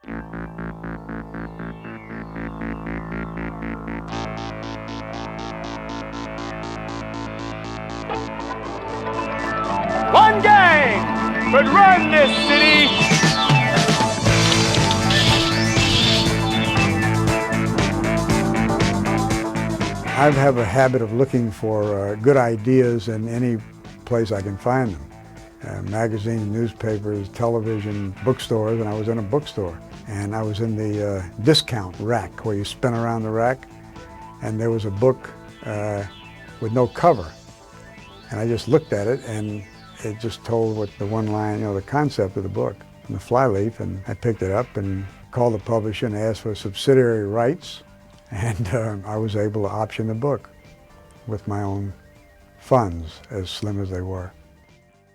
One gang would run this city. I have a habit of looking for good ideas in any place I can find them. Magazines, newspapers, television, bookstores, and I was in a bookstore. And I was in the discount rack where you spin around the rack, and there was a book with no cover. And I just looked at it, and it just told what the one line, the concept of the book, and the flyleaf, and I picked it up and called the publisher and asked for subsidiary rights. And I was able to option the book with my own funds, as slim as they were.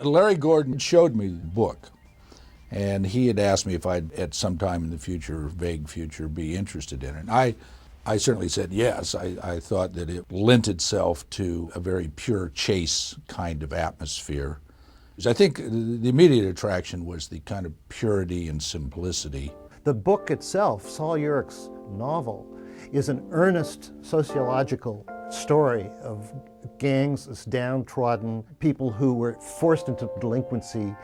Larry Gordon showed me the book, and he had asked me if I'd, at some time in the future, vague future, be interested in it. And I certainly said yes. I thought that it lent itself to a very pure chase kind of atmosphere. I think the immediate attraction was the kind of purity and simplicity. The book itself, Sol Urich's novel, is an earnest sociological story of gangs as downtrodden people who were forced into delinquency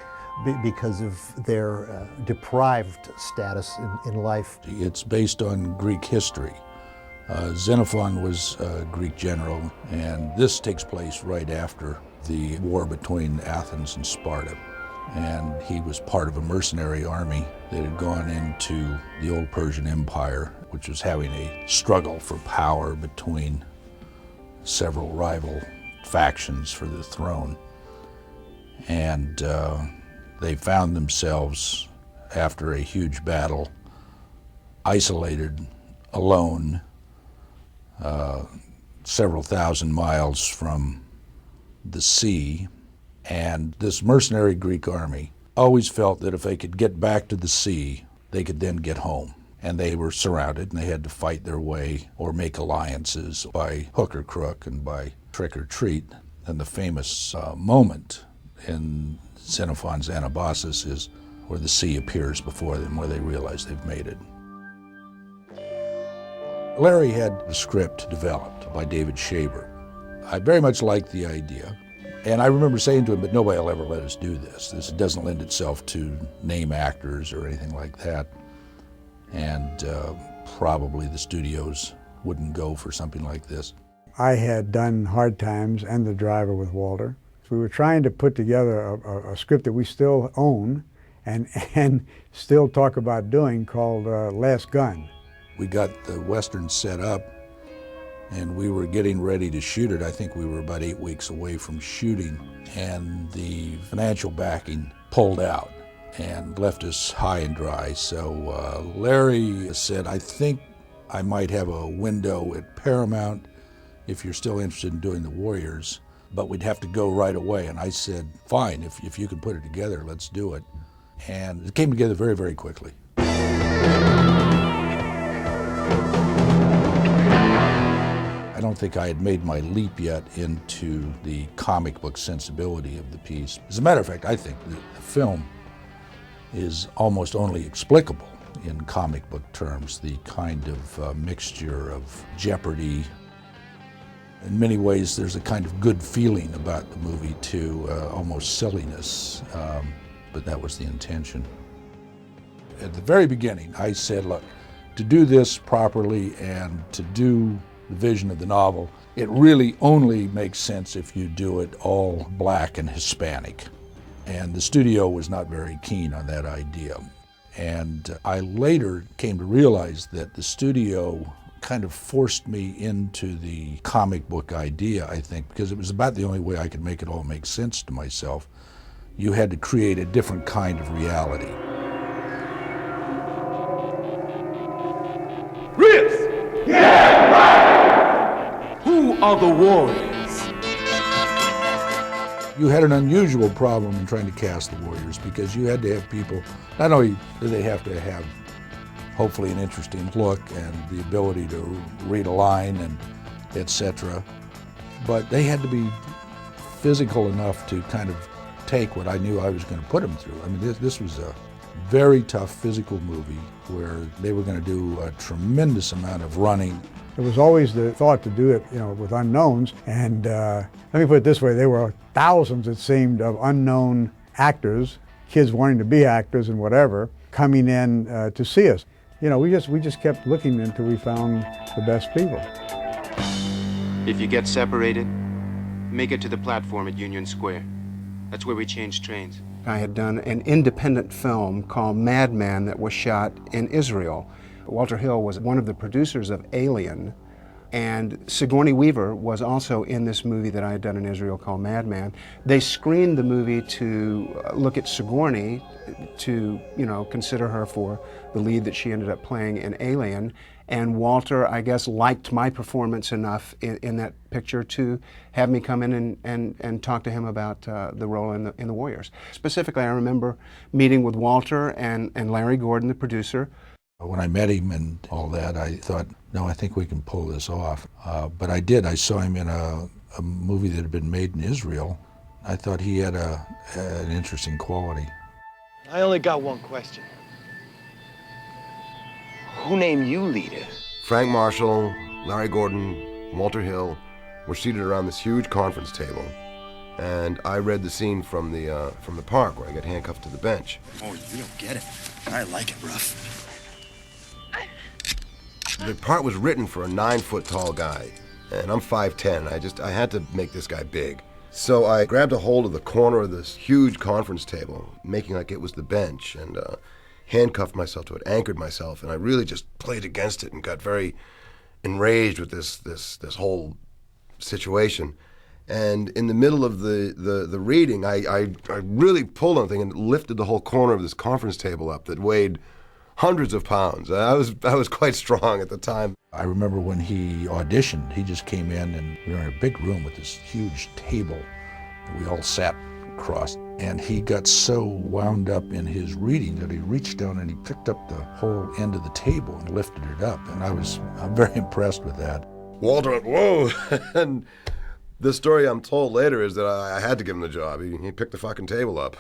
because of their deprived status in life. It's based on Greek history. Xenophon was a Greek general, and this takes place right after the war between Athens and Sparta. And he was part of a mercenary army that had gone into the old Persian Empire, which was having a struggle for power between several rival factions for the throne. And they found themselves, after a huge battle, isolated, alone, several thousand miles from the sea. And this mercenary Greek army always felt that if they could get back to the sea, they could then get home. And they were surrounded, and they had to fight their way or make alliances by hook or crook and by trick or treat. And the famous moment in Xenophon's Anabasis is where the sea appears before them, where they realize they've made it. Larry had the script developed by David Shaber. I very much liked the idea. And I remember saying to him, but nobody will ever let us do this. This doesn't lend itself to name actors or anything like that. And probably the studios wouldn't go for something like this. I had done Hard Times and The Driver with Walter. So we were trying to put together a script that we still own and still talk about doing called Last Gun. We got the Western set up, and we were getting ready to shoot it. I think we were about 8 weeks away from shooting, and the financial backing pulled out and left us high and dry. So Larry said, I think I might have a window at Paramount if you're still interested in doing The Warriors, but we'd have to go right away. And I said, fine, if you can put it together, let's do it. And it came together very, very quickly. I don't think I had made my leap yet into the comic book sensibility of the piece. As a matter of fact, I think the film is almost only explicable in comic book terms, the kind of mixture of jeopardy. In many ways, there's a kind of good feeling about the movie too, almost silliness, but that was the intention. At the very beginning, I said, look, to do this properly and to do the vision of the novel, it really only makes sense if you do it all black and Hispanic. And the studio was not very keen on that idea. And I later came to realize that the studio kind of forced me into the comic book idea, I think, because it was about the only way I could make it all make sense to myself. You had to create a different kind of reality. Riz! Yeah, right! Who are the Warriors? You had an unusual problem in trying to cast the Warriors because you had to have people, not only did they have to have hopefully an interesting look and the ability to read a line and etc., but they had to be physical enough to kind of take what I knew I was going to put them through. I mean, this was very tough physical movie where they were going to do a tremendous amount of running. It was always the thought to do it, with unknowns. And let me put it this way, there were thousands, it seemed, of unknown actors, kids wanting to be actors and whatever, coming in to see us. We just kept looking until we found the best people. If you get separated, make it to the platform at Union Square. That's where we change trains. I had done an independent film called Madman that was shot in Israel. Walter Hill was one of the producers of Alien, and Sigourney Weaver was also in this movie that I had done in Israel called Madman. They screened the movie to look at Sigourney, to consider her for the lead that she ended up playing in Alien. And Walter, I guess, liked my performance enough in that picture to have me come in and talk to him about the role in the Warriors. Specifically, I remember meeting with Walter and Larry Gordon, the producer. When I met him and all that, I thought, no, I think we can pull this off. But I did. I saw him in a movie that had been made in Israel. I thought he had an interesting quality. I only got one question. Who named you leader? Frank Marshall, Larry Gordon, Walter Hill were seated around this huge conference table, and I read the scene from the park where I get handcuffed to the bench. Oh, you don't get it. I like it rough. The part was written for a 9-foot tall guy, and I'm 5'10". I had to make this guy big. So I grabbed a hold of the corner of this huge conference table, making like it was the bench, and handcuffed myself to it, anchored myself, and I really just played against it and got very enraged with this whole situation. And in the middle of the reading, I really pulled on the thing and lifted the whole corner of this conference table up that weighed hundreds of pounds. I was quite strong at the time. I remember when he auditioned, he just came in and we were in a big room with this huge table that we all sat across. And he got so wound up in his reading that he reached down and he picked up the whole end of the table and lifted it up. And I'm very impressed with that. Walter went, whoa! And the story I'm told later is that I had to give him the job. He picked the fucking table up.